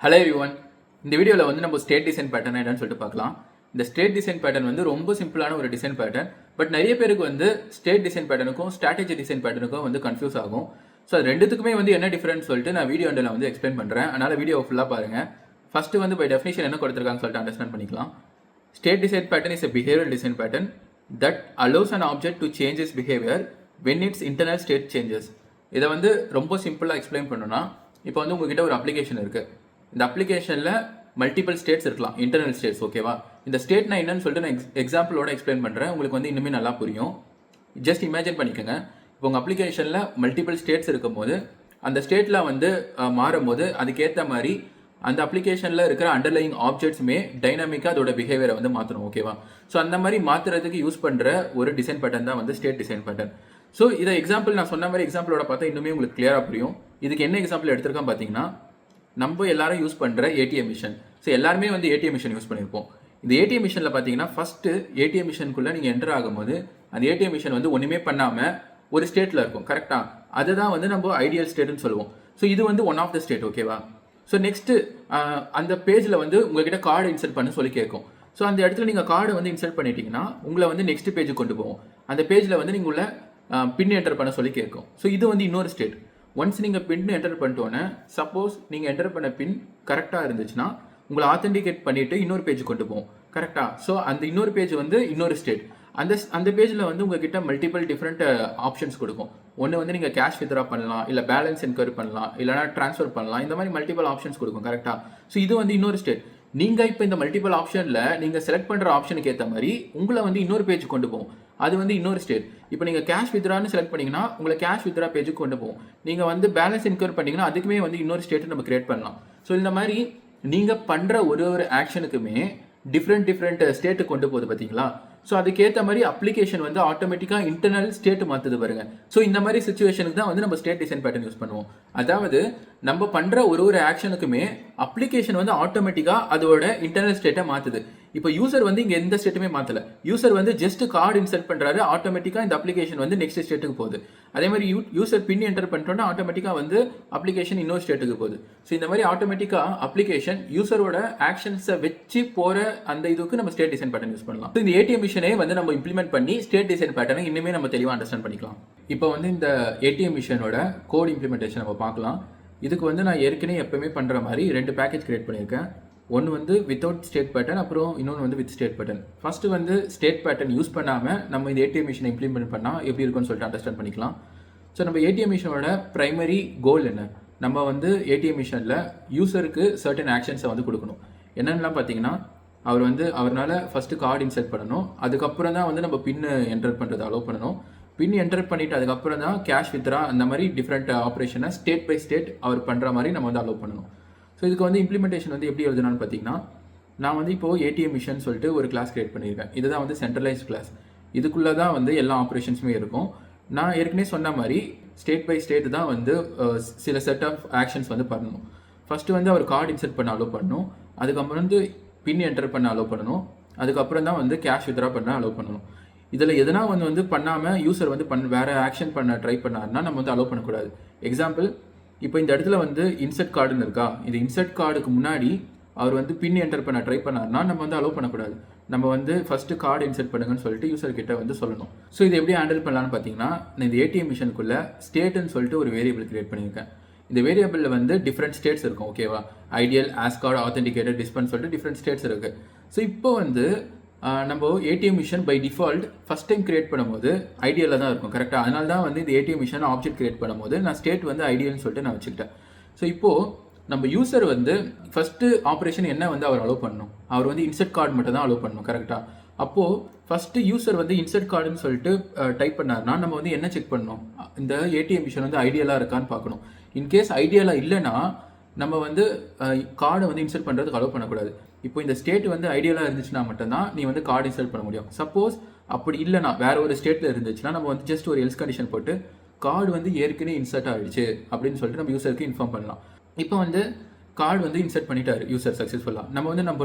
Hello everyone. இந்த வீடியோவில் வந்து நம்ம ஸ்டேட் டிசைன் பேட்டர்ன் என்னன்னு சொல்லிட்டு பார்க்கலாம். இந்த ஸ்டேட் டிசைன் பேட்டர்ன் வந்து ரொம்ப சிம்பிளான ஒரு டிசைன் பேட்டர்ன். பட் நிறைய பேருக்கு வந்து ஸ்டேட் டிசைன் பேட்டர்னுக்கும் ஸ்ட்ராட்டஜி டிசைன் பேட்டர்னுக்கும் வந்து கன்ஃபியூஸ் ஆகும். ஸோ அது ரெண்டுத்துக்குமே வந்து என்ன டிஃபரன்ஸ் சொல்லிட்டு நான் வீடியோ எண்டில் வந்து எக்ஸ்பிளைன் பண்ணுறேன். அதனால் வீடியோ ஃபுல்லாக பாருங்கள். ஃபஸ்ட்டு வந்து பை டெஃபினிஷன் என்ன கொடுத்துருக்காங்கன்னு சொல்லிட்டு அண்டர்ஸ்டாண்ட் பண்ணிக்கலாம். State design pattern is a behavioral design pattern that allows an object to change its behavior when its internal state changes. இதை வந்து ரொம்ப சிம்பிளாக எக்ஸ்பிளைன் பண்ணணும்னா, இப்போ வந்து உங்ககிட்ட ஒரு அப்ளிகேஷன் இருக்குது. இந்த அப்ளிகேஷனில் மல்டிபிள் ஸ்டேட்ஸ் இருக்கலாம், இன்டர்னல் ஸ்டேட்ஸ். ஓகேவா? இந்த ஸ்டேட்னா என்னன்னு சொல்லிட்டு நான் எக்ஸாம்பிளோட எக்ஸ்பிளைன் பண்ணுறேன். உங்களுக்கு வந்து இன்னுமே நல்லா புரியும். ஜஸ்ட் இமேஜின் பண்ணிக்கோங்க. இப்போ உங்கள் அப்ளிகேஷனில் மல்டிபிள் ஸ்டேட்ஸ் இருக்கும் போது, அந்த ஸ்டேட்டில் வந்து மாறும் போது அதுக்கேற்ற மாதிரி அந்த அப்ளிகேஷனில் இருக்கிற அண்டர்லைங் ஆப்ஜெக்ட்ஸுமே டைனாமிக்காக அதோட பிஹேவியரை வந்து மாற்றணும். ஓகேவா? ஸோ அந்த மாதிரி மாற்றுறதுக்கு யூஸ் பண்ணுற ஒரு டிசைன் பேட்டர்ன் தான் வந்து ஸ்டேட் டிசைன் பேட்டர்ன். ஸோ இதை எக்ஸாம்பிள் நான் சொன்ன மாதிரி எக்ஸாம்பிளோட பார்த்தா இன்னுமே உங்களுக்கு கிளியராக புரியும். இதுக்கு என்ன எக்ஸாம்பிள் எடுத்திருக்கேன் பார்த்தீங்கன்னா, நம்ம எல்லாரும் யூஸ் பண்ணுற ஏடிஎம் மிஷின். ஸோ எல்லாருமே வந்து ஏடிஎம் மிஷின் யூஸ் பண்ணியிருப்போம். இந்த ஏடிஎம் மிஷினில் பார்த்தீங்கன்னா, ஃபஸ்ட்டு ஏடிஎம் மிஷினுக்குள்ளே நீங்கள் என்டர் ஆகும்போது அந்த ஏடிஎம் மிஷின் வந்து ஒன்றுமே பண்ணாமல் ஒரு ஸ்டேட்டில் இருக்கும். கரெக்டாக? அதை தான் வந்து நம்ம ஐடியல் ஸ்டேட்னு சொல்லுவோம். ஸோ இது வந்து ஒன் ஆஃப் த ஸ்டேட். ஓகேவா? ஸோ நெக்ஸ்ட்டு அந்த பேஜில் வந்து உங்கள்கிட்ட கார்டு இன்சர்ட் பண்ண சொல்லி கேட்கும். ஸோ அந்த இடத்துல நீங்கள் கார்டு வந்து இன்சர்ட் பண்ணிட்டீங்கன்னா உங்களை வந்து நெக்ஸ்ட் பேஜுக்கு கொண்டு போவோம். அந்த பேஜில் வந்து நீங்கள் உள்ள பின் என்டர் பண்ண சொல்லி கேட்கும். ஸோ இது வந்து இன்னொரு ஸ்டேட். ஒன்ஸ் நீங்கள் பின் என்டர் பண்ணிட்டோன்னே, சப்போஸ் நீங்கள் என்டர் பண்ண பின் கரெக்டாக இருந்துச்சுன்னா உங்களை ஆத்தென்டிகேட் பண்ணிவிட்டு இன்னொரு பேஜ் கொண்டு போவோம். கரெக்டாக? ஸோ அந்த இன்னொரு பேஜ் வந்து இன்னொரு ஸ்டேட். அந்த பேஜில் வந்து உங்ககிட்ட மல்டிபிள் டிஃப்ரெண்ட் ஆப்ஷன்ஸ் கொடுக்கும். ஒன்று வந்து நீங்கள் கேஷ் வித்ரா பண்ணலாம், இல்லை பேலன்ஸ் என்கொயரி பண்ணலாம், இல்லைனா ட்ரான்ஸ்ஃபர் பண்ணலாம். இந்த மாதிரி மல்டிபிள் ஆப்ஷன்ஸ் கொடுக்கும். கரெக்டாக? ஸோ இது வந்து இன்னொரு ஸ்டேட். நீங்கள் இப்போ இந்த மல்டிபிள் ஆப்ஷனில் நீங்கள் செலக்ட் பண்ணுற ஆப்ஷனுக்கு ஏற்ற மாதிரி உங்களை வந்து இன்னொரு பேஜ் கொண்டு போவோம். அது வந்து இன்னொரு ஸ்டேட். இப்போ நீங்கள் கேஷ் வித்ரான்னு செலக்ட் பண்ணிங்கன்னா உங்களை கேஷ் வித்ரா பேஜுக்கு கொண்டு போவோம். நீங்கள் வந்து பேலன்ஸ் என்கொயரி பண்ணிங்கன்னா அதுக்குமே வந்து இன்னொரு ஸ்டேட்டை நம்ம கிரியேட் பண்ணலாம். ஸோ இந்த மாதிரி நீங்கள் பண்ணுற ஒரு ஆக்ஷனுக்குமே டிஃப்ரெண்ட் ஸ்டேட்டு கொண்டு போகுது. பார்த்தீங்களா? ஸோ அதுக்கேற்ற மாதிரி அப்ளிகேஷன் வந்து ஆட்டோமேட்டிக்காக இன்டர்னல் ஸ்டேட் மாற்றுது பாருங்க. ஸோ இந்த மாதிரி சுச்சுவேஷனுக்கு தான் வந்து நம்ம ஸ்டேட் டிசைன் பேட்டர்ன் யூஸ் பண்ணுவோம். அதாவது நம்ம பண்ணுற ஒரு ஆக்ஷனுக்குமே அப்ளிகேஷன் வந்து ஆட்டோமேட்டிக்காக அதோட இன்டர்னல் ஸ்டேட்டை மாற்றுது. இப்போ யூசர் வந்து இங்கே எந்த ஸ்டேட்டுமே மாற்றலை. யூசர் வந்து ஜஸ்ட் கார்டு இன்சர்ட் பண்ணுறாரு, ஆட்டோமேட்டிக்காக இந்த அப்ளிகேஷன் வந்து நெக்ஸ்ட் ஸ்டேட்டுக்கு போகுது. அதே மாதிரி யூசர் பின் என்டர் பண்ணிட்டோன்னா ஆட்டோமேட்டிக்காக வந்து அப்ளிகேஷன் இன்னொரு ஸ்டேட்டுக்கு போகுது. ஸோ இந்த மாதிரி ஆட்டோமேட்டிக்காக அப்ளிகேஷன் யூசரோட ஆக்ஷன்ஸை வச்சு போகிற அந்த இதுக்கு நம்ம ஸ்டேட் டிசைன் பேட்டர்ன் யூஸ் பண்ணலாம். இந்த ஏடிஎம் மிஷினே வந்து நம்ம இம்ப்ளிமெண்ட் பண்ணி ஸ்டேட் டிசைன் பேட்டர்னை இன்னுமே நம்ம தெளிவாக அண்டர்ஸ்டாண்ட் பண்ணிக்கலாம். இப்போ வந்து இந்த ஏடிஎம் மிஷினோட கோட் இம்ப்ளிமெண்டேஷன் நம்ம பார்க்கலாம். இதுக்கு வந்து நான் ஏற்கனவே எப்பவுமே பண்ணுற மாதிரி 2 பேக்கேஜ் கிரியேட் பண்ணியிருக்கேன். ஒன்று வந்து வித்தவுட் ஸ்டேட் பேட்டர்ன், அப்புறம் இன்னொன்று வந்து வித் ஸ்டேட் பேட்டர்ன். ஃபஸ்ட்டு வந்து ஸ்டேட் பேட்டர்ன் யூஸ் பண்ணாமல் நம்ம இந்த ஏடிஎம் மிஷினை இம்ப்ளிமெண்ட் பண்ணால் எப்படி இருக்குன்னு சொல்லிட்டு அண்டர்ஸ்டாண்ட் பண்ணிக்கலாம். ஸோ நம்ம ஏடிஎம் மிஷினோட ப்ரைமரி கோல் என்ன? நம்ம வந்து ஏடிஎம் மிஷினில் யூசருக்கு சர்டன் ஆக்ஷன்ஸை வந்து கொடுக்கணும். என்னென்னலாம் பார்த்தீங்கன்னா, அவரால் ஃபஸ்ட்டு கார்டு இன்சர்ட் பண்ணணும். அதுக்கப்புறம் தான் வந்து நம்ம பின்னு என்டர் பண்ணுறது அலோவ் பண்ணணும். பின் என்டர் பண்ணிவிட்டு அதுக்கப்புறம் தான் கேஷ் வித்ரா அந்த மாதிரி டிஃப்ரெண்ட் ஆப்ரேஷனை ஸ்டேட் பை ஸ்டேட் அவர் பண்ணுற மாதிரி நம்ம வந்து அலோவ் பண்ணணும். ஸோ இதுக்கு வந்து இம்ப்ளிமெண்டேஷன் வந்து எப்படி எழுதுனான்னு பார்த்தீங்கன்னா, நான் வந்து இப்போது ஏடிஎம் மிஷன் சொல்லிட்டு ஒரு கிளாஸ் கிரியேட் பண்ணியிருக்கேன். இதுதான் வந்து சென்ட்ரலைஸ்ட் கிளாஸ். இதுக்குள்ளே தான் வந்து எல்லா ஆப்ரேஷன்ஸுமே இருக்கும். நான் ஏற்கனவே சொன்ன மாதிரி ஸ்டேட் பை ஸ்டேட் தான் வந்து சில செட் ஆஃப் ஆக்ஷன்ஸ் வந்து பண்ணணும். ஃபஸ்ட்டு வந்து அவர் கார்டு இன்சர்ட் பண்ண அலோவ் பண்ணணும். அதுக்கப்புறம் வந்து பின் என்டர் பண்ண அலோவ் பண்ணணும். அதுக்கப்புறம் தான் வந்து கேஷ் வித்ரா பண்ண அலோவ் பண்ணணும். இதில் எதனா வந்து பண்ணாமல் யூசர் வந்து வேறு ஆக்ஷன் பண்ண ட்ரை பண்ணாருன்னா நம்ம வந்து அலோவ் பண்ணக்கூடாது. எக்ஸாம்பிள், இப்போ இந்த இடத்துல வந்து இன்சர்ட் கார்டுன்னு இருக்கா, இந்த இன்சர்ட் கார்டுக்கு முன்னாடி அவர் வந்து பின் என்டர் பண்ண ட்ரை பண்ணாருன்னா நம்ம வந்து அலோவ் பண்ணக்கூடாது. நம்ம வந்து ஃபஸ்ட்டு கார்டு இன்சர்ட் பண்ணுங்கன்னு சொல்லிட்டு யூசர் கிட்ட வந்து சொல்லணும். ஸோ இது எப்படி ஹேண்டில் பண்ணலான்னு பார்த்தீங்கன்னா, நான் இந்த ஏடிஎம் மிஷனுக்குள்ளே ஸ்டேட்டுன்னு சொல்லிட்டு ஒரு வேரியபிள் கிரியேட் பண்ணியிருக்கேன். இந்த வேரியபிளில் வந்து டிஃப்ரெண்ட் ஸ்டேட்ஸ் இருக்கும். ஓகேவா? ஐடியல், ஆஸ்கார்டு, ஆத்தென்டிகேட்டட், டிஸ்பென்ஸ் சொல்லிட்டு டிஃப்ரெண்ட் ஸ்டேட்ஸ் இருக்குது. ஸோ இப்போ வந்து நம்ம ATM machine by default first time create பண்ணும்போது ஐடியலில் தான் இருக்கும். கரெக்டாக? அதனால தான் வந்து இந்த ஏடிஎம் மிஷன் ஆப்ஜெக்ட் கிரியேட் பண்ணும்போது நான் ஸ்டேட் வந்து ஐடியல்னு சொல்லிட்டு நான் வச்சுக்கிட்டேன். ஸோ இப்போது நம்ம யூசர் வந்து ஃபஸ்ட்டு ஆப்ரேஷன் என்ன வந்து அவர் அலோவ் பண்ணணும்? அவர் வந்து இன்சர்ட் கார்டு மட்டும் தான் அலோவ் பண்ணணும். கரெக்டாக? அப்போது ஃபஸ்ட்டு யூசர் வந்து இன்சர்ட் கார்டுன்னு சொல்லிட்டு டைப் பண்ணார்னா நம்ம வந்து என்ன செக் பண்ணணும்? இந்த ஏடிஎம் மிஷன் வந்து ஐடியலாக இருக்கான்னு பார்க்கணும். இன்கேஸ் ஐடியலாக இல்லைன்னா நம்ம வந்து கார்டை வந்து இன்சர்ட் பண்ணுறதுக்கு அலோவ் பண்ணக்கூடாது. இப்போ இந்த ஸ்டேட் வந்து ஐடியலாக இருந்துச்சுன்னா மட்டும்தான் நீ வந்து கார்டு இன்சர்ட் பண்ண முடியும். சப்போஸ் அப்படி இல்லைனா வேறு ஒரு ஸ்டேட்டில் இருந்துச்சுன்னா நம்ம வந்து ஜஸ்ட் ஒரு எல்ஸ் கண்டிஷன் போட்டு கார்டு வந்து ஏற்கனவே இன்சர்ட் ஆகிடுச்சு அப்படின்னு சொல்லிட்டு நம்ம யூசருக்கு இன்ஃபார்ம் பண்ணலாம். இப்போ வந்து கார்டு வந்து இன்சர்ட் பண்ணிட்டாரு யூசர் சக்ஸஸ்ஃபுல்லாக. நம்ம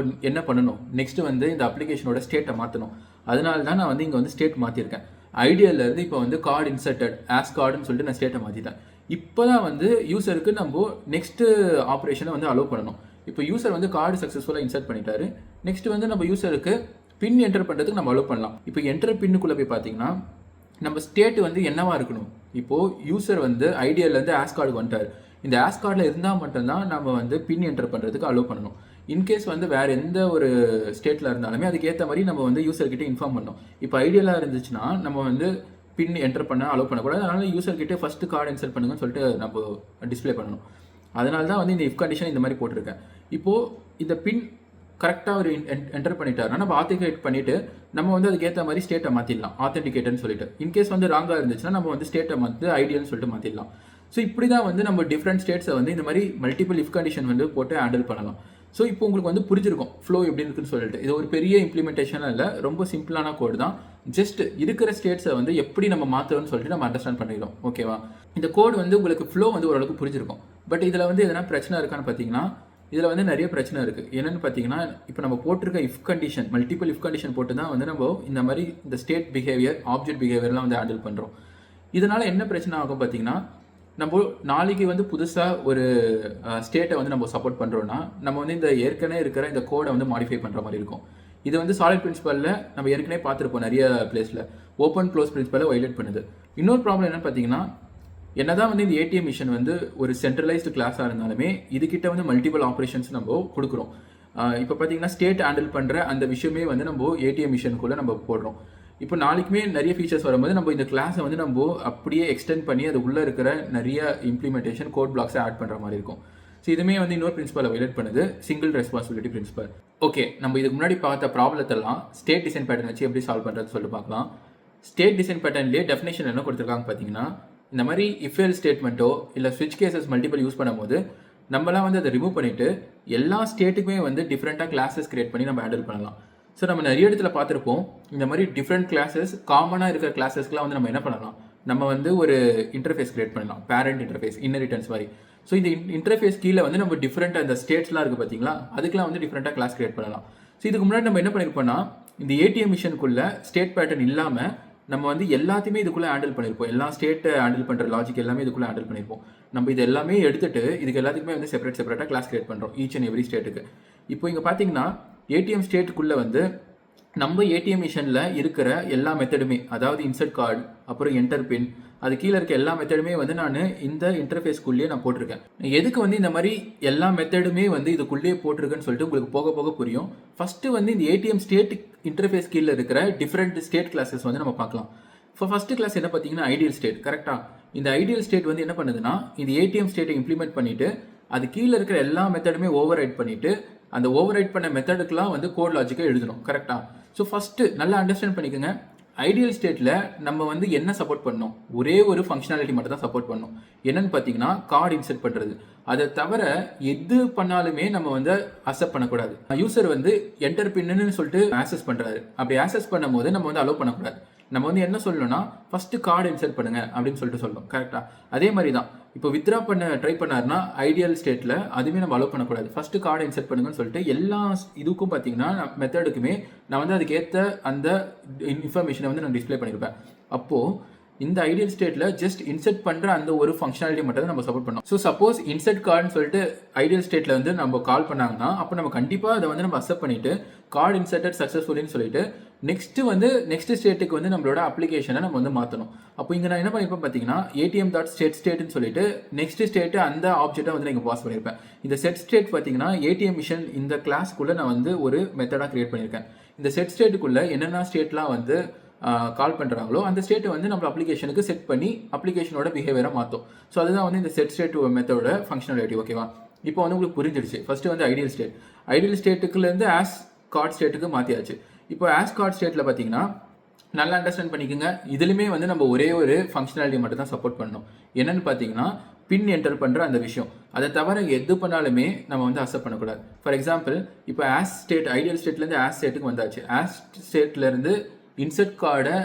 என்ன பண்ணணும்? நெக்ஸ்ட்டு வந்து இந்த அப்ளிகேஷனோட ஸ்டேட்டை மாற்றணும். அதனால தான் நான் வந்து இங்கே வந்து ஸ்டேட் மாற்றிருக்கேன். ஐடியாவிலேருந்து இப்போ வந்து கார்டு இன்சர்ட்டட் ஆஸ் கார்டுன்னு சொல்லிட்டு நான் ஸ்டேட்டை மாற்றிட்டேன். இப்போ தான் வந்து யூசருக்கு நம்ம நெக்ஸ்ட்டு ஆப்ரேஷனை வந்து அலோவ் பண்ணணும். இப்போ யூசர் வந்து கார்டு சக்ஸஸ்ஃபுல்லாக இன்சர்ட் பண்ணிட்டாரு. நெக்ஸ்ட் வந்து நம்ம யூசருக்கு பின் என்டர் பண்ணுறதுக்கு நம்ம அலோவ் பண்ணலாம். இப்போ என்டர் பின்னுக்குள்ளே போய் பார்த்தீங்கன்னா நம்ம ஸ்டேட் வந்து என்னவா இருக்கணும். இப்போது யூசர் வந்து ஐடியாவிலேருந்து ஆஸ் கார்டுக்கு வந்துட்டார். இந்த ஆஸ் கார்டில் இருந்தால் மட்டும்தான் நம்ம வந்து பின் என்டர் பண்ணுறதுக்கு அலோவ் பண்ணணும். இன்கேஸ் வந்து வேறு எந்த ஒரு ஸ்டேட்டில் இருந்தாலுமே அதுக்கேற்ற மாதிரி நம்ம வந்து யூசர்கிட்ட இன்ஃபார்ம் பண்ணணும். இப்போ ஐடியலாக இருந்துச்சுன்னா நம்ம வந்து பின் என்டர் பண்ண அலோவ் பண்ணக்கூடாது. அதனால் யூசர்கிட்ட ஃபஸ்ட்டு கார்டு இன்சர்ட் பண்ணுங்கன்னு சொல்லிட்டு நம்ம டிஸ்பிளே பண்ணணும். அதனால தான் வந்து இந்த இஃப் கண்டிஷன் இந்த மாதிரி போட்டிருக்கேன். இப்போது இந்த பின் கரெக்டாக ஒரு என்டர் பண்ணிட்டாருன்னா நம்ம ஆத்தென்டிகேட் பண்ணிவிட்டு நம்ம வந்து அதுக்கேற்ற மாதிரி ஸ்டேட்டை மாற்றிடலாம், ஆத்தென்டிகேட்டர்னு சொல்லிட்டு. இன்கேஸ் வந்து ராங்காக இருந்துச்சுன்னா நம்ம வந்து ஸ்டேட்டை வந்து ஐடியல்னு சொல்லிட்டு மாற்றிடலாம். ஸோ இப்படி தான் வந்து நம்ம டிஃப்ரெண்ட் ஸ்டேட்ஸை வந்து இந்த மாதிரி மல்டிபிள் இஃப் கண்டிஷன் வந்து போட்டு ஹேண்டில் பண்ணலாம். ஸோ இப்போ உங்களுக்கு வந்து புரிஞ்சிருக்கும் ஃப்ளோ எப்படி இருக்குன்னு சொல்லிட்டு. இது ஒரு பெரிய இம்ப்ளிமெண்டேஷனாக இல்லை, ரொம்ப சிம்பிளான கோடு தான். ஜஸ்ட் இருக்கிற ஸ்டேட்ஸை வந்து எப்படி நம்ம மாற்றுறோம்னு சொல்லிட்டு நம்ம அண்டர்ஸ்டாண்ட் பண்ணிடுறோம். ஓகேவா? இந்த கோடு வந்து உங்களுக்கு ஃப்ளோ வந்து ஓரளவுக்கு புரிஞ்சிருக்கும். பட் இதில் வந்து எதனா பிரச்சனை இருக்கான்னு பார்த்தீங்கன்னா இதில் வந்து நிறைய பிரச்சனை இருக்குது. என்னென்னு பார்த்தீங்கன்னா இப்போ நம்ம போட்டிருக்க if condition multiple if condition போட்டு தான் வந்து நம்ம இந்த மாதிரி இந்த ஸ்டேட் பிஹேவியர் ஆப்ஜெக்ட் பிஹேவியர்லாம் வந்து ஹேண்டில் பண்ணுறோம். இதனால் என்ன பிரச்சனை ஆகும் பார்த்தீங்கன்னா நம்ம நாளைக்கு வந்து புதுசாக ஒரு ஸ்டேட்டை வந்து நம்ம சப்போர்ட் பண்ணுறோன்னா நம்ம வந்து இந்த ஏற்கனவே இருக்கிற இந்த கோடை வந்து மாடிஃபை பண்ணுற மாதிரி இருக்கும். இது வந்து சாலிட் பிரின்சிபலில் நம்ம ஏற்கனவே பார்த்துருப்போம், நிறைய பிளேஸில் ஓப்பன் க்ளோஸ் பிரின்சிபலை வைலேட் பண்ணுது. இன்னொரு ப்ராப்ளம் என்னென்னு பார்த்தீங்கன்னா என்னதான் வந்து இந்த ஏடிஎம் மிஷின் வந்து ஒரு சென்ட்ரலைஸ்டு கிளாஸாக இருந்தாலுமே இதுக்கிட்ட வந்து மல்டிபிள் ஆப்ரேஷன்ஸ் நம்ம கொடுக்குறோம். இப்போ பார்த்தீங்கன்னா ஸ்டேட் ஹேண்டில் பண்ணுற அந்த விஷயமே வந்து நம்ம ஏடிஎம் மிஷினுக்குள்ளே நம்ம போடுறோம். இப்போ நாளைக்குமே நிறைய ஃபீச்சர்ஸ் வரும்போது நம்ம இந்த கிளாஸை வந்து நம்ம அப்படியே எக்ஸ்டெண்ட் பண்ணி அது உள்ளே இருக்கிற நிறைய இம்ப்ளிமெண்டேஷன் கோட் பிளாக்ஸை ஆட் பண்ணுற மாதிரி இருக்கும். ஸோ இதுவுமே வந்து இன்னொரு பிரின்சிபலை வைலேட் பண்ணுது, சிங்கிள் ரெஸ்பான்சிபிலிட்டி பிரின்சிபல். ஓகே, நம்ம இதுக்கு முன்னாடி பார்த்த ப்ராப்ளத்தெல்லாம் ஸ்டேட் டிசைன் பேட்டர்ன் வச்சு எப்படி சால்வ் பண்ணுறது சொல்லிட்டு பார்க்கலாம். ஸ்டேட் டிசைன் பேட்டர்ன்லேயே டெஃபினேஷன் என்ன கொடுத்துருக்காங்க பார்த்தீங்கன்னா இந்த மாதிரி இஃப் எல் ஸ்டேட்மெண்ட்டோ இல்லை ஸ்விட்ச் கேசஸ் மல்டிபிள் யூஸ் பண்ணும்போது நம்மளாம் வந்து அதை ரிமூவ் பண்ணிவிட்டு எல்லா ஸ்டேட்டுக்குமே வந்து டிஃப்ரெண்ட்டாக கிளாஸஸ் கிரியேட் பண்ணி நம்ம ஹேண்டில் பண்ணலாம். ஸோ நம்ம நிறைய இடத்துல பார்த்துருப்போம் இந்த மாதிரி டிஃப்ரெண்ட் கிளாஸஸ் காமனாக இருக்கிற கிளாஸஸ்க்குலாம் வந்து நம்ம என்ன பண்ணலாம், நம்ம வந்து ஒரு இன்டர்ஃபேஸ் கிரியேட் பண்ணலாம், பேரண்ட் இன்டர்ஃபேஸ், இன்னரிட்டன்ஸ் மாதிரி. ஸோ இந்த இன்டர்ஃபேஸ் கீழே வந்து நம்ம டிஃப்ரெண்ட்டாக இந்த ஸ்டேட்ஸ்லாம் இருக்குது பார்த்தீங்களா, அதுக்கெலாம் வந்து டிஃப்ரெண்ட்டாக கிளாஸ் கிரியேட் பண்ணலாம். ஸோ இதுக்கு முன்னாடி நம்ம என்ன பண்ணியிருப்போம்னா இந்த ஏடிஎம் மிஷனுக்குள்ளே ஸ்டேட் பேட்டர்ன் இல்லாமல் நம்ம வந்து எல்லாத்தையுமே இதுக்குள்ளே ஹேண்டில் பண்ணியிருப்போம். எல்லா ஸ்டேட்டை ஹேண்டில் பண்ணுற லாஜிக் எல்லாமே இதுக்குள்ளே ஹேண்டில் பண்ணியிருப்போம். நம்ம இது எல்லாமே எடுத்துகிட்டு இதுக்கு எல்லாத்துக்குமே வந்து செப்பரேட்டாக கிளாஸ் கிரியேட் பண்ணுறோம் ஈச் அண்ட் எவ்ரி ஸ்டேட்டுக்கு. இப்போ இங்கே பார்த்தீங்கன்னா ஏடிஎம் ஸ்டேட்டுக்குள்ளே வந்து நம்ம ஏடிஎம் மிஷனில் இருக்கிற எல்லா மெத்தடுமே, அதாவது இன்சர்ட் கார்டு, அப்புறம் என்டர் பின், அது கீழே இருக்க எல்லா மெத்தடுமே வந்து நான் இந்த இன்டர்ஃபேஸ்க்குள்ளேயே நான் போட்டிருக்கேன். எதுக்கு வந்து இந்த மாதிரி எல்லா மெத்தடுமே வந்து இதுக்குள்ளேயே போட்டிருக்குன்னு சொல்லிட்டு உங்களுக்கு போக போக புரியும். ஃபஸ்ட்டு வந்து இந்த ஏடிஎம் ஸ்டேட் இன்டர்ஃபேஸ் கீழே இருக்கிற டிஃப்ரெண்ட் ஸ்டேட் கிளாஸஸ் வந்து நம்ம பார்க்கலாம். இப்போ ஃபஸ்ட்டு கிளாஸ் என்ன பார்த்தீங்கன்னா ஐடியல் ஸ்டேட். கரெக்டாக இந்த ஐடியல் ஸ்டேட் வந்து என்ன பண்ணுதுன்னா இந்த ஏடிஎம் ஸ்டேட்டை இம்ப்ளிமெண்ட் பண்ணிவிட்டு அது கீழே இருக்கிற எல்லா மெத்தடுமே ஓவர் ரைட் பண்ணிவிட்டு அந்த ஓவர் ரைட் பண்ண மெத்தடுக்கெலாம் வந்து கோட் லாஜிக்கை எழுதணும். கரெக்டாக. ஸோ ஃபஸ்ட்டு நல்லா அண்டர்ஸ்டாண்ட் பண்ணிக்கோங்க. ஐடியல் ஸ்டேட்டில் நம்ம வந்து என்ன சப்போர்ட் பண்ணோம், ஒரே ஒரு ஃபங்க்ஷனாலிட்டி மட்டும் தான் சப்போர்ட் பண்ணோம். என்னன்னு பார்த்தீங்கன்னா கார்டு இன்சர்ட் பண்ணுறது. அதை தவிர எது பண்ணாலுமே நம்ம வந்து அக்செப்ட் பண்ணக்கூடாது. யூசர் வந்து என்டர் பின்னு சொல்லிட்டு ஆக்சஸ் பண்ணுறாரு. அப்படி ஆக்சஸ் பண்ணும்போது நம்ம வந்து அலோவ் பண்ணக்கூடாது. நம்ம வந்து என்ன சொல்லணும்னா ஃபஸ்ட்டு கார்டு இன்சர்ட் பண்ணுங்க அப்படின்னு சொல்லிட்டு சொல்லணும். கரெக்டாக. அதே மாதிரி தான் இப்போ வித்ரா பண்ண ட்ரை பண்ணாருன்னா ஐடியல் ஸ்டேட்டில் அதுவுமே நம்ம அலோவ் பண்ணக்கூடாது. ஃபஸ்ட்டு கார்டு இன்சர்ட் பண்ணுங்கன்னு சொல்லிட்டு எல்லா இதுக்கும் பார்த்தீங்கன்னா மெத்தடுக்குமே நான் வந்து அதுக்கேற்ற அந்த இன்ஃபர்மேஷனை வந்து நான் டிஸ்பிளே பண்ணியிருப்பேன். அப்போது இந்த ஐடியல் ஸ்டேட்டில் ஜஸ்ட் இன்சர்ட் பண்ணுற அந்த ஒரு ஃபங்க்ஷனாலிட்டி மட்டும் தான் நம்ம சப்போர்ட் பண்ணோம். ஸோ சப்போஸ் இன்சர்ட் கார்டுன்னு சொல்லிட்டு ஐடியல் ஸ்டேட்டில் வந்து நம்ம கால் பண்ணாங்கன்னா அப்போ நம்ம கண்டிப்பாக அதை வந்து நம்ம அக்செப்ட் பண்ணிவிட்டு கார்டு இன்சர்ட்டட் சக்ஸஸ்ஃபுல்லின்னு சொல்லிட்டு நெக்ஸ்ட் ஸ்டேட்டுக்கு வந்து நம்மளோட அப்ளிகேஷனை நம்ம வந்து மாற்றணும். அப்போ இங்கே நான் என்ன பண்ணியிருப்பேன் பார்த்தீங்கன்னா ATM.setStateன்னு சொல்லிட்டு நெக்ஸ்ட் ஸ்டேட்டு அந்த ஆப்ஜெக்டை வந்து நீங்கள் பாஸ் பண்ணியிருப்பேன். இந்த செட் ஸ்டேட் பார்த்தீங்கன்னா ஏடிஎம் மிஷன் இந்த கிளாஸ்க்குள்ளே நான் வந்து ஒரு மெத்தடாக கிரியேட் பண்ணியிருக்கேன். இந்த செட் ஸ்டேட்டுக்குள்ளே என்னென்ன ஸ்டேட்லாம் வந்து கால் பண்ணுறாங்களோ அந்த ஸ்டேட்டை வந்து நம்ம அப்ளிகேஷனுக்கு செட் பண்ணி அப்ளிகேஷனோட பிஹேவியரை மாற்றும். ஸோ அதுதான் வந்து இந்த செட் ஸ்டேட் மெத்தடோட ஃபங்க்ஷனாலிட்டி. ஓகேவா? இப்போ வந்து உங்களுக்கு புரிஞ்சிடுச்சு. ஃபஸ்ட்டு வந்து ஐடியல் ஸ்டேட்டுக்குலேருந்து ஆஸ் கார்ட் ஸ்டேட்டுக்கு மாற்றியாச்சு. இப்போ ஆஸ் கார்ட் ஸ்டேட்டில் பார்த்தீங்கன்னா நல்லா அண்டர்ஸ்டாண்ட் பண்ணிக்கோங்க. இதுலையுமே வந்து நம்ம ஒரே ஒரு ஃபங்க்ஷனாலிட்டி மட்டும் தான் சப்போர்ட் பண்ணணும். என்னென்னு பார்த்தீங்கன்னா பின் என்டர் பண்ணுற அந்த விஷயம். அதை தவிர எது பண்ணாலுமே நம்ம வந்து அக்செப்ட் பண்ணக்கூடாது. ஃபார் எக்ஸாம்பிள் இப்போ ஆஸ் ஸ்டேட் ஐடியல் ஸ்டேட்லேருந்து ஆஸ் ஸ்டேட்டுக்கு வந்தாச்சு. ஆஸ் ஸ்டேட்லேருந்து இன்சர்ட் கார்டை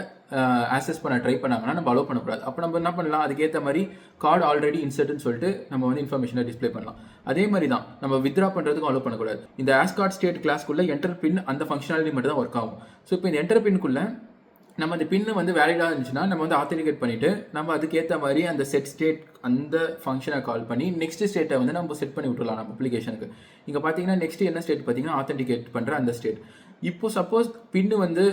ஆக்சஸ் பண்ண ட்ரை பண்ணாங்கன்னா நம்ம அலோவ் பண்ணக்கூடாது. அப்போ நம்ம என்ன பண்ணலாம், அதுக்கேற்ற மாதிரி கார்டு ஆல்ரெடி இன்சர்ட்னு சொல்லிட்டு நம்ம வந்து இன்ஃபர்மேஷனை டிஸ்பிளே பண்ணலாம். அதே மாதிரி தான் நம்ம வித்ரா பண்ணுறதுக்கும் அலோவ் பண்ணக்கூடாது. இந்த ஆஸ் கார்டு ஸ்டேட் கிளாஸ்க்குள்ளே என்டர் பின் அந்த ஃபங்க்ஷனாலிட்டி மட்டும் தான் ஒர்க் ஆகும். ஸோ இப்போ இந்த என்டர் பின்குள்ளே நம்ம அந்த பின்னு வந்து வேலிடாக இருந்துச்சுன்னா நம்ம வந்து ஆத்தென்டிகேட் பண்ணிவிட்டு நம்ம அதுக்கேற்ற மாதிரி அந்த செட் ஸ்டேட் அந்த ஃபங்க்ஷனை கால் பண்ணி நெக்ஸ்ட் ஸ்டேட்டை வந்து நம்ம செட் பண்ணி விட்டுலாம் நம்ம அப்ளிகேஷனுக்கு. இங்கே பார்த்தீங்கன்னா நெக்ஸ்ட் என்ன ஸ்டேட் பார்த்தீங்கன்னா ஆத்தென்டிகேட் பண்ணுற அந்த ஸ்டேட். இப்போ சப்போஸ் பின்னு வந்து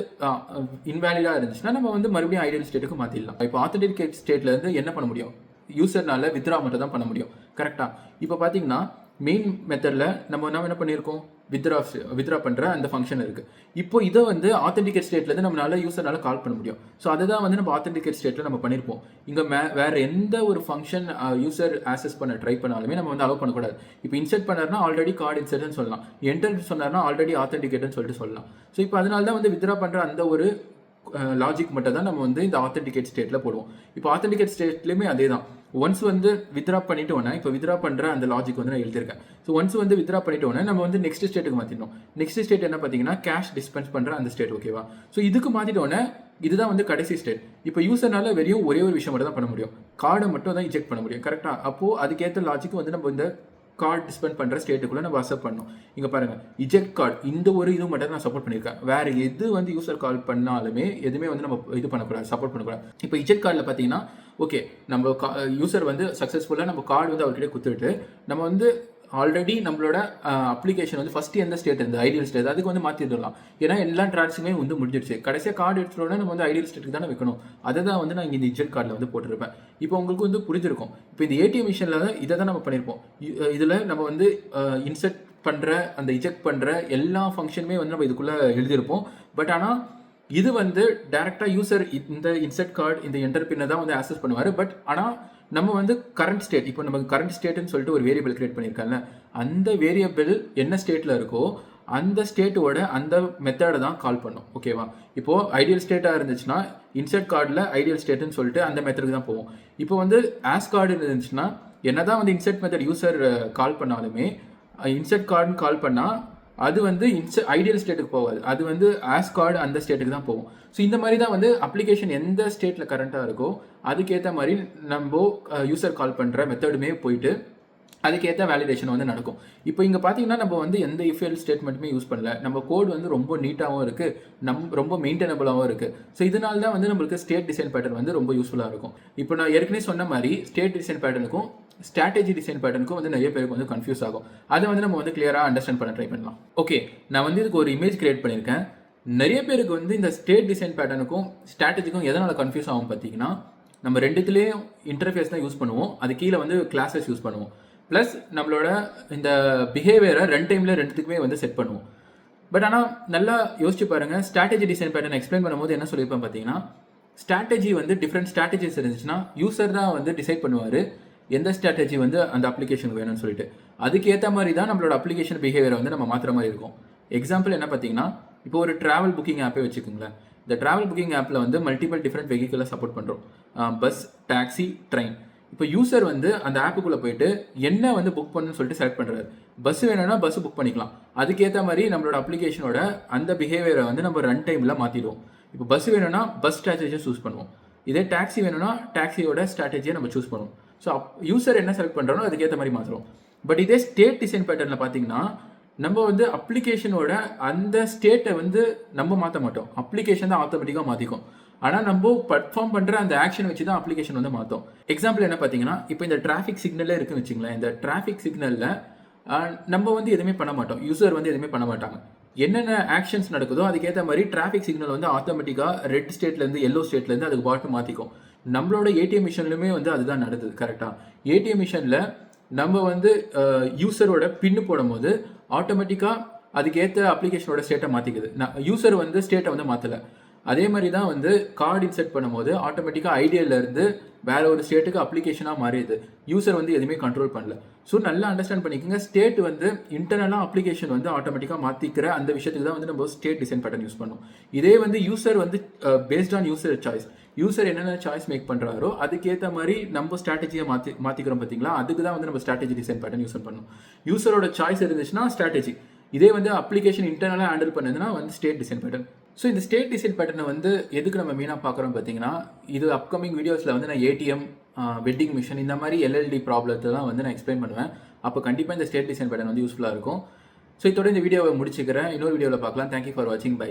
இன்வேலிடாக இருந்துச்சுன்னா நம்ம வந்து மறுபடியும் ஐடியல் ஸ்டேட்டுக்கு மாற்றிடலாம். இப்போ ஆத்தென்டிகேட் ஸ்டேட்லேருந்து என்ன பண்ண முடியும், யூசர்னால வித்ரா மட்டும் தான் பண்ண முடியும். கரெக்டாக இப்போ பார்த்தீங்கன்னா மெயின் மெத்தடில் நம்ம என்ன பண்ணியிருக்கோம், வித்ரா பண்ணுற அந்த ஃபங்க்ஷன் இருக்குது. இப்போ இதை வந்து ஆத்தென்டிகேட் ஸ்டேட்லேருந்து நம்மளால யூசர்னால கால் பண்ண முடியும். ஸோ அதை தான் வந்து நம்ம ஆத்தென்டிகேட் ஸ்டேட்டில் நம்ம பண்ணியிருப்போம். இங்கே வேறு எந்த ஒரு ஃபங்க்ஷன் யூசர் ஆக்சஸ் பண்ண ட்ரை பண்ணாலுமே நம்ம வந்து அலோவ் பண்ணக்கூடாது. இப்போ இன்சர்ட் பண்ணார்னா ஆல்ரெடி கார்டு இன்சர்ட்னு சொல்லலாம், என்டர் சொன்னார்னா ஆல்ரெடி ஆத்தென்டிகேட்னு சொல்லிட்டு சொல்லலாம். ஸோ இப்போ அதனால தான் வந்து வித்ரா பண்ணுற அந்த ஒரு லாஜிக் மட்டும் தான் நம்ம வந்து இந்த ஆத்தென்டிகேட் ஸ்டேட்டில் போடுவோம். இப்போ ஆத்தென்டிகேட் ஸ்டேட்லேயுமே அதே தான். ஒன்ஸ் வந்து வித்ரா பண்ணிட்டோன்னா, இப்போ வித்ரா பண்ணுற அந்த லாஜிக் வந்து நான் எழுதியிருக்கேன். ஸோ ஒன்ஸ் வந்து வித்ரா பண்ணிட்டோன்னா நம்ம வந்து நெக்ஸ்ட் ஸ்டேட்டுக்கு மாற்றிடணும். நெக்ஸ்ட் ஸ்டேட் என்ன பார்த்தீங்கன்னா கேஷ் டிஸ்பென்ஸ் பண்ணுற அந்த ஸ்டேட். ஓகேவா? ஸோ இதுக்கு மாற்றிட்டோன்னே இதுதான் வந்து கடைசி ஸ்டேட். இப்போ யூசர்னால வெறும் ஒரே ஒரு விஷயம் மட்டும் தான் பண்ண முடியும், கார்டை மட்டும் தான் இன்ஜெக்ட் பண்ண முடியும். கரெக்டாக? அப்போது அதுக்கேற்ற லாஜிக் வந்து நம்ம இந்த கார்டு டிஸ்பெண்ட் பண்ணுற ஸ்டேட்டுக்குள்ளே நம்ம அக்செப்ட் பண்ணணும். இங்கே பாருங்கள், இஜெக்ட் கார்டு இந்த ஒரு இது மட்டும் நான் சப்போர்ட் பண்ணியிருக்கேன். வேறு எது வந்து யூசர் கால் பண்ணாலுமே எதுவுமே வந்து நம்ம இது பண்ணக்கூடாது, சப்போர்ட் பண்ணக்கூடாது. இப்போ இஜெக்ட் கார்டில் பார்த்தீங்கன்னா ஓகே, நம்ம யூசர் வந்து சக்ஸஸ்ஃபுல்லாக நம்ம கார்டு வந்து அவர்கிட்ட கொடுத்துட்டு நம்ம வந்து ஆல்ரெடி நம்மளோட அப்ளிகேஷன் வந்து ஃபஸ்ட்டு எந்த ஸ்டேட் இருந்து ஐடியல் ஸ்டேட் அதுக்கு வந்து மாற்றிடலாம். ஏன்னா எல்லா ட்ரான்ஸுமே வந்து முடிஞ்சிடுச்சு. கடைசியாக கார்டு எடுத்துட்டோன்னா நம்ம வந்து ஐடியல் ஸ்டேட்டுக்கு தானே வைக்கணும். அதை தான் வந்து நான் இங்கே இந்த இஜெக்ட் கார்டில் வந்து போட்டிருப்பேன். இப்போ உங்களுக்கு வந்து புரிஞ்சிருக்கும். இப்போ இந்த ஏடிஎம் மிஷினில் தான் இதை தான் நம்ம பண்ணியிருப்போம். இதில் நம்ம வந்து இன்சர்ட் பண்ணுற அந்த இஜெக்ட் பண்ணுற எல்லா ஃபங்க்ஷனுமே வந்து நம்ம இதுக்குள்ளே எழுதியிருப்போம். பட் ஆனால் இது வந்து டேரெக்டாக யூசர் இந்த இன்சர்ட் கார்டு இந்த என்டர் பின்னை தான் வந்து ஆக்சஸ் பண்ணுவார். பட் ஆனால் நம்ம வந்து கரண்ட் ஸ்டேட், இப்போ நமக்கு கரண்ட் ஸ்டேட்டுன்னு சொல்லிட்டு ஒரு வேரியபிள் கிரியேட் பண்ணியிருக்காங்க. அந்த வேரியபிள் என்ன ஸ்டேட்டில் இருக்கோ அந்த ஸ்டேட்டோட அந்த மெத்தடை தான் கால் பண்ணும். ஓகேவா? இப்போது ஐடியல் ஸ்டேட்டாக இருந்துச்சுன்னா இன்சர்ட் கார்டில் ஐடியல் ஸ்டேட்டுன்னு சொல்லிட்டு அந்த மெத்தடுக்கு தான் போவோம். இப்போ வந்து ஆஸ் கார்டு இருந்துச்சுன்னா என்ன தான் வந்து இன்சர்ட் மெத்தட் யூசர் கால் பண்ணாலுமே இன்சர்ட் கார்டுன்னு கால் பண்ணால் அது வந்து ஐடியல் ஸ்டேட்டுக்கு போகாது, அது வந்து ஆஸ் கார்டு அந்த ஸ்டேட்டுக்கு தான் போகும். ஸோ இந்த மாதிரி தான் வந்து அப்ளிகேஷன் எந்த ஸ்டேட்டில் கரண்ட்டாக இருக்கோ அதுக்கேற்ற மாதிரி நம்ம யூசர் கால் பண்ணுற மெத்தடுமே போயிட்டு அதுக்கேற்ற வேலிடேஷன் வந்து நடக்கும். இப்போ இங்கே பார்த்தீங்கன்னா நம்ம வந்து எந்த இஃப்எல் ஸ்டேட்மெண்ட்டுமே யூஸ் பண்ணல. நம்ம கோட் வந்து ரொம்ப நீட்டாகவும் இருக்குது, ரொம்ப மெயின்டெனபிளாகவும் இருக்குது. ஸோ இதனால தான் வந்து நம்மளுக்கு ஸ்டேட் டிசைன் பேட்டர்ன் வந்து ரொம்ப யூஸ்ஃபுல்லாக இருக்கும். இப்போ நான் ஏற்கனவே சொன்ன மாதிரி ஸ்டேட் டிசைன் பேட்டர்னுக்கும் ஸ்ட்ராட்டஜி டிசைன் பேட்டர்னுக்கும் வந்து நிறைய பேருக்கு வந்து கன்ஃபியூஸ் ஆகும். அதை வந்து நம்ம வந்து கிளியராக அண்டர்ஸ்டாண்ட் பண்ண ட்ரை பண்ணலாம். ஓகே, நான் வந்து இதுக்கு ஒரு இமேஜ் கிரியேட் பண்ணியிருக்கேன். நிறைய பேருக்கு வந்து இந்த ஸ்டேட் டிசைன் பேட்டர்னுக்கும் ஸ்ட்ராட்டஜிக்கும் எதனால் கன்ஃபியூஸ் ஆகும் பார்த்தீங்கன்னா, நம்ம ரெண்டுத்துலேயும் இன்டர்ஃபேஸ் தான் யூஸ் பண்ணுவோம், அது கீழே வந்து கிளாஸஸ் யூஸ் பண்ணுவோம். ப்ளஸ் நம்மளோட இந்த பிஹேவியரை ரன் டைமில் ரெண்டுத்துக்குமே வந்து செட் பண்ணுவோம். பட் ஆனால் நல்லா யோசிச்சு பாருங்கள், ஸ்ட்ராட்டஜி டிசைன் பேட்டர்ன் எக்ஸ்பிளைன் பண்ணும்போது என்ன சொல்லியிருப்பேன் பார்த்தீங்கன்னா, ஸ்ட்ராட்டஜி வந்து டிஃப்ரெண்ட் ஸ்ட்ராட்டஜிஸ் இருந்துச்சுன்னா யூசர் தான் வந்து டிசைட் பண்ணுவார் எந்த ஸ்ட்ராட்டஜி வந்து அந்த அப்ளிகேஷனுக்கு வேணும்னு சொல்லிட்டு. அதுக்கேற்ற மாதிரி தான் நம்மளோட அப்ளிகேஷன் பிஹேவியரை வந்து நம்ம மாற்றுற மாதிரி இருக்கும். எக்ஸாம்பிள் என்ன பார்த்தீங்கன்னா, இப்போ ஒரு ட்ராவல் புக்கிங் ஆப்பே வச்சுக்கோங்களேன். இந்த ட்ராவல் புக்கிங் ஆப்பில் வந்து மல்டிபிள் டிஃப்ரெண்ட் வெஹிக்கிளை சப்போர்ட் பண்ணுறோம், பஸ், டாக்ஸி, ட்ரெயின். இப்போ யூசர் வந்து அந்த ஆப்புக்குள்ளே போயிட்டு என்ன வந்து புக் பண்ணணும்னு சொல்லிட்டு செலக்ட் பண்ணுறாரு. பஸ் வேணும்னா பஸ் புக் பண்ணிக்கலாம். அதுக்கேற்ற மாதிரி நம்மளோட அப்ளிகேஷனோட அந்த பிஹேவியரை வந்து நம்ம ரன் டைமில் மாற்றிடுவோம். இப்போ பஸ் வேணும்னா பஸ் ஸ்ட்ராட்டஜியை சூஸ் பண்ணுவோம், இதே டாக்ஸி வேணும்னா டாக்ஸியோட ஸ்ட்ராட்டஜியை நம்ம சூஸ் பண்ணுவோம். ஸோ யூசர் என்ன செலக்ட் பண்ணுறோம் அதுக்கேற்ற மாதிரி மாற்றுறோம். பட் இதே ஸ்டேட் டிசைன் பேட்டர்னில் பார்த்தீங்கன்னா நம்ம வந்து அப்ளிகேஷனோட அந்த ஸ்டேட்டை வந்து நம்ம மாற்ற மாட்டோம், அப்ளிகேஷன் தான் ஆட்டோமேட்டிக்காக மாற்றிக்கும். ஆனால் நம்ம பர்ஃபார்ம் பண்ணுற அந்த ஆக்ஷன் வச்சு தான் அப்ளிகேஷன் வந்து மாற்றும். எக்ஸாம்பிள் என்ன பார்த்தீங்கன்னா, இப்போ இந்த டிராஃபிக் சிக்னலே இருக்குன்னு வச்சுங்களேன். இந்த டிராஃபிக் சிக்னலில் நம்ம வந்து எதுவுமே பண்ண மாட்டோம், யூசர் வந்து எதுவுமே பண்ண மாட்டாங்க. என்னென்ன ஆக்ஷன்ஸ் நடக்குதோ அதுக்கேற்ற மாதிரி டிராஃபிக் சிக்னல் வந்து ஆட்டோமேட்டிக்காக ரெட் ஸ்டேட்லேருந்து எல்லோ ஸ்டேட்லேருந்து அதுக்கு பாட்டு மாற்றிக்கும். நம்மளோட ஏடிஎம் மிஷன்லையுமே வந்து அதுதான் நடக்குது. கரெக்டாக ஏடிஎம் மிஷனில் நம்ம வந்து யூசரோட பின்னு போடும்போது ஆட்டோமேட்டிக்காக அதுக்கேற்ற அப்ளிகேஷனோட ஸ்டேட்டை மாற்றிக்குது. யூசர் வந்து ஸ்டேட்டை வந்து மாற்றலை. அதே மாதிரி தான் வந்து கார்டு இன்செர்ட் பண்ணும்போது ஆட்டோமேட்டிக்காக ஐடியாவிலேருந்து வேற ஒரு ஸ்டேட்டுக்கு அப்ளிகேஷனாக மாறிடுது, யூசர் வந்து எதுவுமே கண்ட்ரோல் பண்ணல. ஸோ நல்லா அண்டர்ஸ்டாண்ட் பண்ணிக்கோங்க, ஸ்டேட் வந்து இன்டர்னலாக அப்ளிகேஷன் வந்து ஆட்டோமேட்டிக்காக மாற்றிக்கிற அந்த விஷயத்துக்கு தான் வந்து நம்ம ஸ்டேட் டிசைன் பேட்டர்ன் யூஸ் பண்ணோம். இதே வந்து யூசர் வந்து based on user choice, user என்னென்ன சாய்ஸ் மேக் பண்ணுறாரோ அதுக்கேற்ற மாதிரி நம்ம ஸ்ட்ராட்டஜியை மாற்றிக்கிறோம் பார்த்தீங்களா, அதுக்கு தான் வந்து நம்ம ஸ்ட்ராட்டஜி டிசைன் பேட்டர்ன் யூஸ் பண்ணணும். யூசரோட சாய்ஸ் இருந்துச்சுன்னா ஸ்ட்ராட்டஜி, இதே வந்து அப்ளிகேஷன் இன்டர்னலாக ஹேண்டில் பண்ணுதுன்னா வந்து ஸ்டேட் டிசைன் பேட்டர்ன். ஸோ இந்த ஸ்டேட் டிசைன் பேட்டர்னை வந்து எதுக்கு நம்ம மெயினாக பார்க்குறோம் பார்த்தீங்கன்னா, இது அப்கமிங் வீடியோஸில் வந்து நான் ஏடிஎம், வெட்டிங் மிஷின் இந்த மாதிரி எல்எல்டி ப்ராப்ளத்தெல்லாம் வந்து நான் எக்ஸ்பிளைன் பண்ணுவேன். அப்போ கண்டிப்பாக இந்த ஸ்டேட் டிசைன் பேட்டர்ன் வந்து யூஸ்ஃபுல்லாக இருக்கும். ஸோ இதோட இந்த வீடியோவை முடிச்சுக்கிறேன், இன்னொரு வீடியோவில் பார்க்கலாம். தேங்க்யூ ஃபார் வாட்சிங், பை.